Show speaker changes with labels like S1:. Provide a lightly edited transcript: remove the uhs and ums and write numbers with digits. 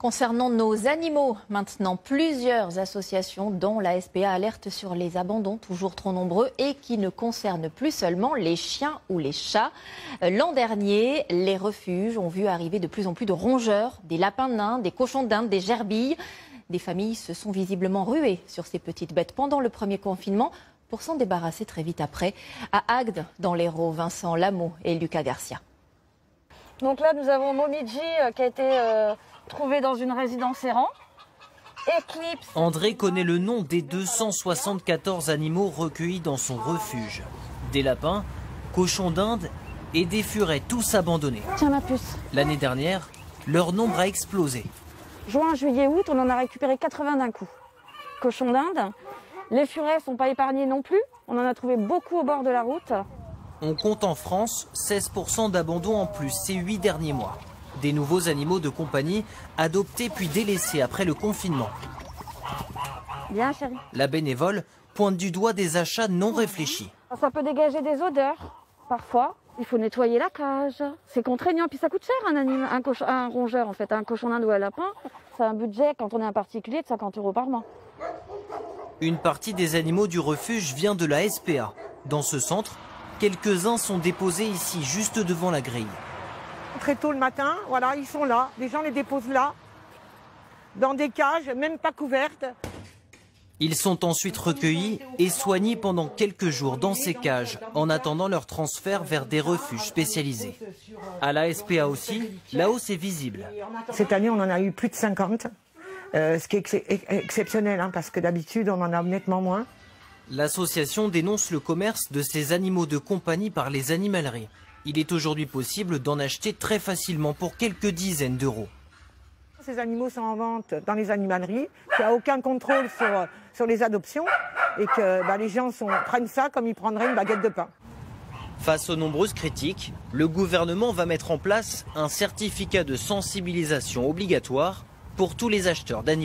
S1: Concernant nos animaux, maintenant, plusieurs associations, dont la SPA, alertent sur les abandons toujours trop nombreux et qui ne concernent plus seulement les chiens ou les chats. L'an dernier, les refuges ont vu arriver de plus en plus de rongeurs, des lapins nains, des cochons d'Inde, des gerbilles. Des familles se sont visiblement ruées sur ces petites bêtes pendant le premier confinement pour s'en débarrasser très vite après. À Agde, dans l'Hérault, Vincent Lameau et Lucas Garcia.
S2: Donc là, nous avons Momiji qui a été trouvé dans une résidence errant. Eclipse.
S3: André connaît le nom des 274 animaux recueillis dans son refuge. Des lapins, cochons d'Inde et des furets, tous abandonnés.
S2: Tiens ma puce.
S3: L'année dernière, leur nombre a explosé.
S2: Juin, juillet, août, on en a récupéré 80 d'un coup. Cochons d'Inde. Les furets ne sont pas épargnés non plus. On en a trouvé beaucoup au bord de la route.
S3: On compte en France 16% d'abandon en plus ces 8 derniers mois. Des nouveaux animaux de compagnie adoptés puis délaissés après le confinement.
S2: Bien chérie.
S3: La bénévole pointe du doigt des achats non réfléchis.
S2: Ça peut dégager des odeurs, parfois. Il faut nettoyer la cage. C'est contraignant, puis ça coûte cher un rongeur en fait. Un cochon d'Inde ou un lapin, c'est un budget quand on est un particulier de 50 € par mois.
S3: Une partie des animaux du refuge vient de la SPA. Dans ce centre, quelques-uns sont déposés ici, juste devant la grille.
S4: Très tôt le matin, voilà, ils sont là. Les gens les déposent là, dans des cages, même pas couvertes.
S3: Ils sont ensuite recueillis et soignés pendant quelques jours dans ces cages, en attendant leur transfert vers des refuges spécialisés. À la SPA aussi, la hausse est visible.
S4: Cette année, on en a eu plus de 50, ce qui est exceptionnel, hein, parce que d'habitude, on en a nettement moins.
S3: L'association dénonce le commerce de ces animaux de compagnie par les animaleries. Il est aujourd'hui possible d'en acheter très facilement pour quelques dizaines d'euros.
S4: Ces animaux sont en vente dans les animaleries, qu'il n'y a aucun contrôle sur les adoptions et que les gens prennent ça comme ils prendraient une baguette de pain.
S3: Face aux nombreuses critiques, le gouvernement va mettre en place un certificat de sensibilisation obligatoire pour tous les acheteurs d'animaux.